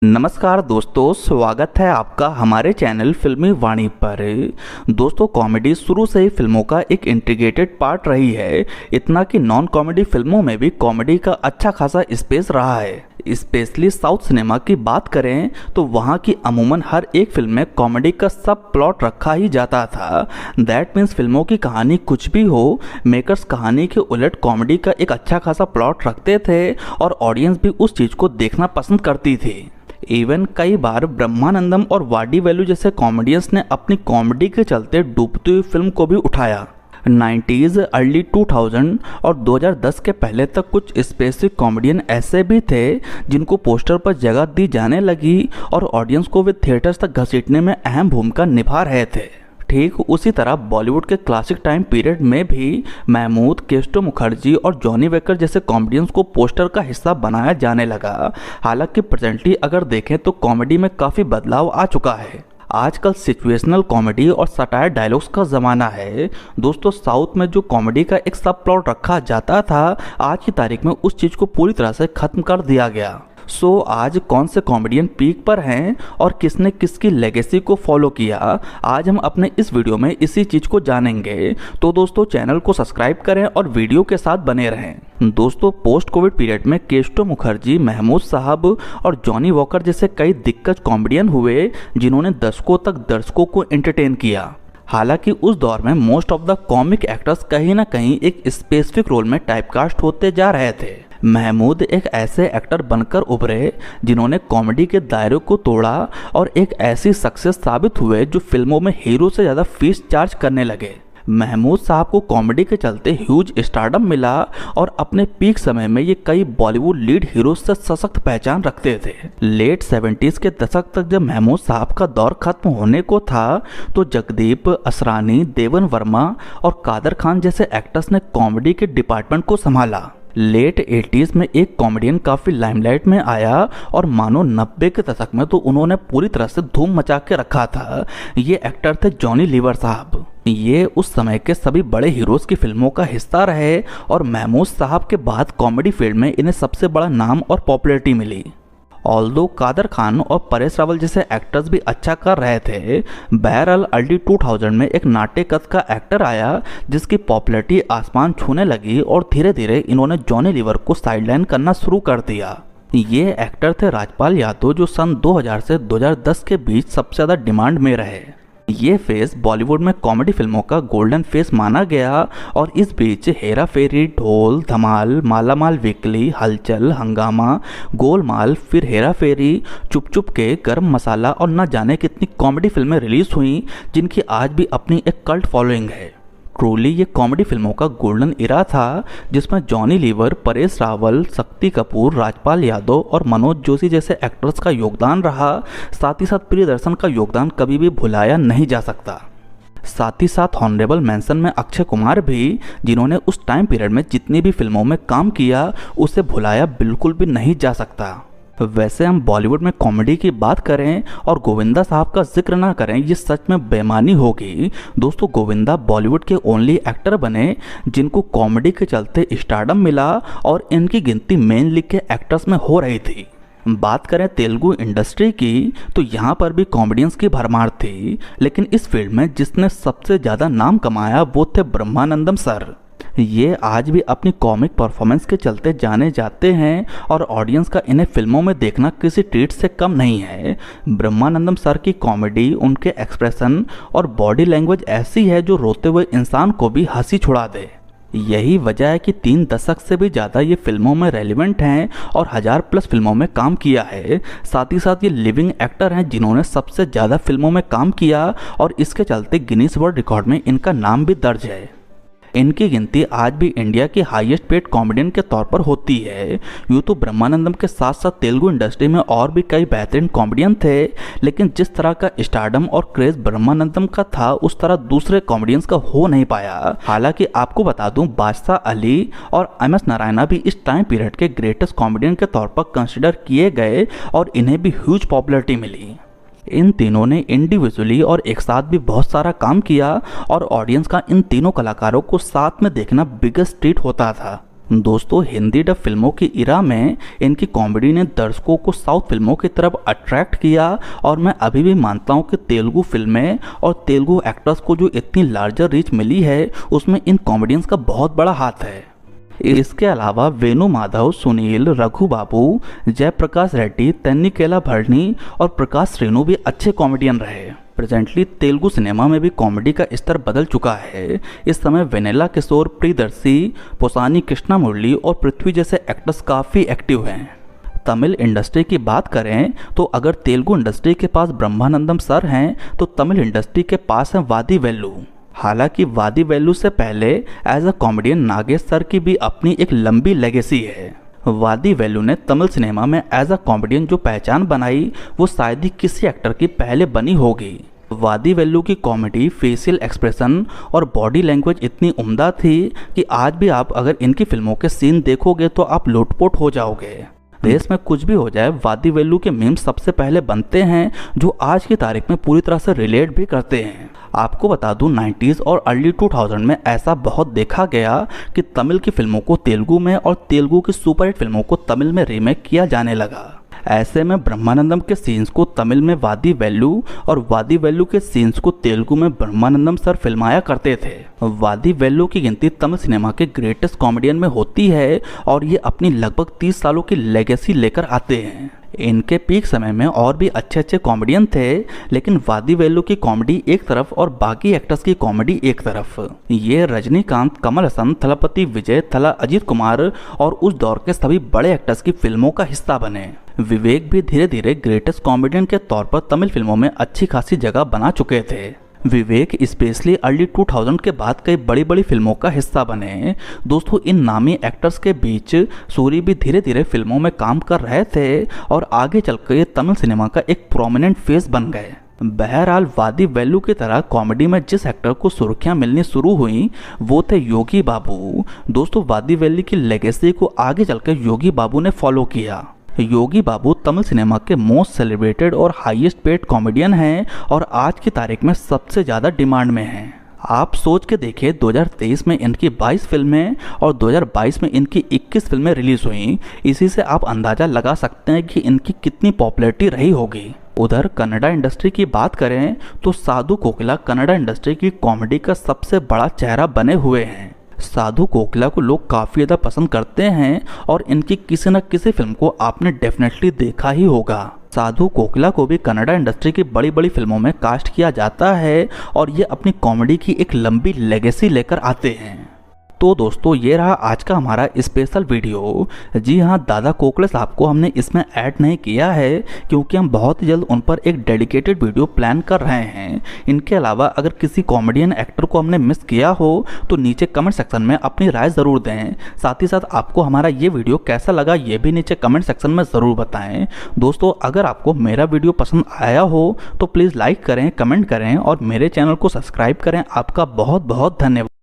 नमस्कार दोस्तों, स्वागत है आपका हमारे चैनल फिल्मी वाणी पर। दोस्तों, कॉमेडी शुरू से ही फिल्मों का एक इंटीग्रेटेड पार्ट रही है। इतना कि नॉन कॉमेडी फिल्मों में भी कॉमेडी का अच्छा खासा स्पेस रहा है। स्पेशली साउथ सिनेमा की बात करें तो वहाँ की अमूमन हर एक फिल्म में कॉमेडी का सब प्लॉट रखा ही जाता था। दैट मीन्स फिल्मों की कहानी कुछ भी हो, मेकर्स कहानी के उलट कॉमेडी का एक अच्छा खासा प्लॉट रखते थे और ऑडियंस भी उस चीज़ को देखना पसंद करती थी। इवन कई बार ब्रह्मानंदम और वाडी वेलु जैसे कॉमेडियंस ने अपनी कॉमेडी के चलते डूबती हुई फिल्म को भी उठाया। 90s, अर्ली 2000 और 2010 के पहले तक कुछ स्पेसिफिक कॉमेडियन ऐसे भी थे जिनको पोस्टर पर जगह दी जाने लगी और ऑडियंस को वे थिएटर्स तक घसीटने में अहम भूमिका निभा रहे थे। ठीक उसी तरह बॉलीवुड के क्लासिक टाइम पीरियड में भी महमूद, केस्टो मुखर्जी और जॉनी वेकर जैसे कॉमेडियंस को पोस्टर का हिस्सा बनाया जाने लगा। हालांकि प्रेजेंटली अगर देखें तो कॉमेडी में काफ़ी बदलाव आ चुका है। आजकल सिचुएशनल कॉमेडी और सटायर डायलॉग्स का ज़माना है। दोस्तों, साउथ में जो कॉमेडी का एक सब प्लॉट रखा जाता था, आज की तारीख में उस चीज़ को पूरी तरह से ख़त्म कर दिया गया। सो आज कौन से कॉमेडियन पीक पर हैं और किसने किसकी लेगेसी को फॉलो किया, आज हम अपने इस वीडियो में इसी चीज़ को जानेंगे। तो दोस्तों, चैनल को सब्सक्राइब करें और वीडियो के साथ बने रहें। दोस्तों, पोस्ट कोविड पीरियड में केस्टो मुखर्जी, महमूद साहब और जॉनी वॉकर जैसे कई दिग्गज कॉमेडियन हुए जिन्होंने दशकों तक दर्शकों को एंटरटेन किया। हालांकि उस दौर में most of the comic actors कहीं ना कहीं एक स्पेसिफिक रोल में टाइपकास्ट होते जा रहे थे। महमूद एक ऐसे एक्टर बनकर उभरे जिन्होंने कॉमेडी के दायरे को तोड़ा और एक ऐसी सक्सेस साबित हुए जो फिल्मों में हीरो से ज़्यादा फीस चार्ज करने लगे। महमूद साहब को कॉमेडी के चलते ह्यूज स्टारडम मिला और अपने पीक समय में ये कई बॉलीवुड लीड हीरो से सशक्त पहचान रखते थे। लेट 70s के दशक तक जब महमूद साहब का दौर खत्म होने को था तो जगदीप, असरानी, देवन वर्मा और कादर खान जैसे एक्टर्स ने कॉमेडी के डिपार्टमेंट को संभाला। लेट 80s में एक कॉमेडियन काफ़ी लाइमलाइट में आया और मानो 90 के दशक में तो उन्होंने पूरी तरह से धूम मचा के रखा था। ये एक्टर थे जॉनी लीवर साहब। ये उस समय के सभी बड़े हीरोज़ की फिल्मों का हिस्सा रहे और महमूद साहब के बाद कॉमेडी फील्ड में इन्हें सबसे बड़ा नाम और पॉपुलैरिटी मिली। ऑल्दो कादर खान और परेश रावल जैसे एक्टर्स भी अच्छा कर रहे थे। बहरहाल अर्ली 2000 में एक नाट्य कथ का एक्टर आया जिसकी पॉपुलैरिटी आसमान छूने लगी और धीरे धीरे इन्होंने जॉनी लीवर को साइडलाइन करना शुरू कर दिया। ये एक्टर थे राजपाल यादव जो सन 2000 से 2010 के बीच सबसे ज़्यादा डिमांड में रहे। ये फेस बॉलीवुड में कॉमेडी फिल्मों का गोल्डन फेस माना गया और इस बीच हेरा फेरी, ढोल, धमाल, मालामाल वीकली, हलचल, हंगामा, गोलमाल, फिर हेरा फेरी, चुप चुप के, गरम मसाला और न जाने कितनी कॉमेडी फिल्में रिलीज हुई जिनकी आज भी अपनी एक कल्ट फॉलोइंग है। ट्रूली ये कॉमेडी फिल्मों का गोल्डन इरा था जिसमें जॉनी लीवर, परेश रावल, शक्ति कपूर, राजपाल यादव और मनोज जोशी जैसे एक्टर्स का योगदान रहा। साथ ही साथ प्रियदर्शन का योगदान कभी भी भुलाया नहीं जा सकता। साथ ही साथ हॉनरेबल मेंशन में अक्षय कुमार भी, जिन्होंने उस टाइम पीरियड में जितनी भी फिल्मों में काम किया उसे भुलाया बिल्कुल भी नहीं जा सकता। वैसे हम बॉलीवुड में कॉमेडी की बात करें और गोविंदा साहब का जिक्र ना करें ये सच में बेईमानी होगी। दोस्तों, गोविंदा बॉलीवुड के ओनली एक्टर बने जिनको कॉमेडी के चलते स्टारडम मिला और इनकी गिनती मेन लीग के एक्टर्स में हो रही थी। बात करें तेलुगु इंडस्ट्री की तो यहाँ पर भी कॉमेडियंस की भरमार थी, लेकिन इस फील्ड में जिसने सबसे ज़्यादा नाम कमाया वो थे ब्रह्मानंदम सर। ये आज भी अपनी कॉमिक परफॉर्मेंस के चलते जाने जाते हैं और ऑडियंस का इन्हें फिल्मों में देखना किसी ट्रीट से कम नहीं है। ब्रह्मानंदम सर की कॉमेडी, उनके एक्सप्रेशन और बॉडी लैंग्वेज ऐसी है जो रोते हुए इंसान को भी हंसी छुड़ा दे। यही वजह है कि 3 दशक से भी ज़्यादा ये फिल्मों में रेलिवेंट हैं और 1000+ फिल्मों में काम किया है। साथ ही साथ ये लिविंग एक्टर हैं जिन्होंने सबसे ज़्यादा फिल्मों में काम किया और इसके चलते गिनीज वर्ल्ड रिकॉर्ड में इनका नाम भी दर्ज है। इनकी गिनती आज भी इंडिया के हाईएस्ट पेड कॉमेडियन के तौर पर होती है। यूँ तो ब्रह्मानंदम के साथ साथ तेलुगु इंडस्ट्री में और भी कई बेहतरीन कॉमेडियन थे, लेकिन जिस तरह का स्टारडम और क्रेज ब्रह्मानंदम का था उस तरह दूसरे कॉमेडियंस का हो नहीं पाया। हालांकि आपको बता दूं, बादशाह अली और MS नारायणा भी इस टाइम पीरियड के ग्रेटेस्ट कॉमेडियन के तौर पर कंसिडर किए गए और इन्हें भी ह्यूज पॉपुलैरिटी मिली। इन तीनों ने इंडिविजुअली और एक साथ भी बहुत सारा काम किया और ऑडियंस का इन तीनों कलाकारों को साथ में देखना बिगेस्ट ट्रीट होता था। दोस्तों हिंदी डब फिल्मों की इरा में इनकी कॉमेडी ने दर्शकों को साउथ फिल्मों की तरफ अट्रैक्ट किया और मैं अभी भी मानता हूँ कि तेलुगु फिल्में और तेलुगु एक्टर्स को जो इतनी लार्जर रीच मिली है उसमें इन कॉमेडियंस का बहुत बड़ा हाथ है। इसके अलावा वेणु माधव, सुनील, रघु बाबू, जयप्रकाश रेड्डी, तन्नीकेला भरणी और प्रकाश श्रीनु भी अच्छे कॉमेडियन रहे। प्रेजेंटली तेलुगु सिनेमा में भी कॉमेडी का स्तर बदल चुका है। इस समय वेनेला किशोर, प्रियदर्शी, पोसानी कृष्णा मुरली और पृथ्वी जैसे एक्टर्स काफ़ी एक्टिव हैं। तमिल इंडस्ट्री की बात करें तो अगर तेलुगु इंडस्ट्री के पास ब्रह्मानंदम सर हैं तो तमिल इंडस्ट्री के पास है वादी वेल्लू। हालांकि वादी वेल्लू से पहले as a comedian Nagesh sir की भी अपनी एक लंबी लेगेसी है। वादी वेल्लू ने तमिल सिनेमा में एज अ कॉमेडियन जो पहचान बनाई वो शायद ही किसी एक्टर की पहले बनी होगी। वादी वेल्लू की कॉमेडी, फेशियल एक्सप्रेशन और बॉडी लैंग्वेज इतनी उम्दा थी कि आज भी आप अगर इनकी फिल्मों के सीन देखोगे तो आप लोटपोट हो जाओगे। देश में कुछ भी हो जाए वादी वेल्लू के मीम्स सबसे पहले बनते हैं जो आज की तारीख में पूरी तरह से रिलेट भी करते हैं। आपको बता दूं 90s और अर्ली 2000 में ऐसा बहुत देखा गया कि तमिल की फिल्मों को तेलुगु में और तेलुगु की सुपरहिट फिल्मों को तमिल में रीमेक किया जाने लगा। ऐसे में ब्रह्मानंदम के सीन्स को तमिल में वादी वेल्लू और वादी वेल्लू के सीन्स को तेलुगु में ब्रह्मानंदम सर फिल्माया करते थे। वादी वेल्लू की गिनती तमिल सिनेमा के ग्रेटेस्ट कॉमेडियन में होती है और ये अपनी लगभग 30 सालों की लेगेसी लेकर आते हैं। इनके पीक समय में और भी अच्छे अच्छे कॉमेडियन थे, लेकिन वादी वेल्लू की कॉमेडी एक तरफ और बाकी एक्टर्स की कॉमेडी एक तरफ। ये रजनीकांत, कमल हसन, थलपति विजय, थला अजीत कुमार और उस दौर के सभी बड़े एक्टर्स की फिल्मों का हिस्सा बने। विवेक भी धीरे धीरे ग्रेटेस्ट कॉमेडियन के तौर पर तमिल फिल्मों में अच्छी खासी जगह बना चुके थे। विवेक स्पेशली अर्ली 2000 के बाद कई बड़ी बड़ी फिल्मों का हिस्सा बने। दोस्तों इन नामी एक्टर्स के बीच सूरी भी धीरे धीरे फिल्मों में काम कर रहे थे और आगे चलकर ये तमिल सिनेमा का एक प्रोमिनेंट फेस बन गए। बहरहाल वादी वेल्लू की तरह कॉमेडी में जिस एक्टर को सुर्खियां मिलनी शुरू हुई वो थे योगी बाबू। दोस्तों वादी वेल्लू की लेगेसी को आगे चलकर योगी बाबू ने फॉलो किया। योगी बाबू तमिल सिनेमा के मोस्ट सेलिब्रेटेड और हाईएस्ट पेड कॉमेडियन हैं और आज की तारीख में सबसे ज़्यादा डिमांड में हैं। आप सोच के देखिए 2023 में इनकी 22 फिल्में और 2022 में इनकी 21 फिल्में रिलीज हुई। इसी से आप अंदाज़ा लगा सकते हैं कि इनकी कितनी पॉपुलैरिटी रही होगी। उधर कन्नड़ा इंडस्ट्री की बात करें तो साधु कोकिला कन्नड़ा इंडस्ट्री की कॉमेडी का सबसे बड़ा चेहरा बने हुए हैं। साधु कोकिला को लोग काफ़ी ज़्यादा पसंद करते हैं और इनकी किसी न किसी फिल्म को आपने डेफिनेटली देखा ही होगा। साधु कोकिला को भी कन्नड़ा इंडस्ट्री की बड़ी बड़ी फिल्मों में कास्ट किया जाता है और ये अपनी कॉमेडी की एक लंबी लेगेसी लेकर आते हैं। तो दोस्तों ये रहा आज का हमारा स्पेशल वीडियो। जी हाँ, दादा कोकिला साहब को हमने इसमें ऐड नहीं किया है क्योंकि हम बहुत ही जल्द उन पर एक डेडिकेटेड वीडियो प्लान कर रहे हैं। इनके अलावा अगर किसी कॉमेडियन एक्टर को हमने मिस किया हो तो नीचे कमेंट सेक्शन में अपनी राय ज़रूर दें। साथ ही साथ आपको हमारा ये वीडियो कैसा लगा ये भी नीचे कमेंट सेक्शन में ज़रूर बताएँ। दोस्तों अगर आपको मेरा वीडियो पसंद आया हो तो प्लीज़ लाइक करें, कमेंट करें और मेरे चैनल को सब्सक्राइब करें। आपका बहुत बहुत धन्यवाद।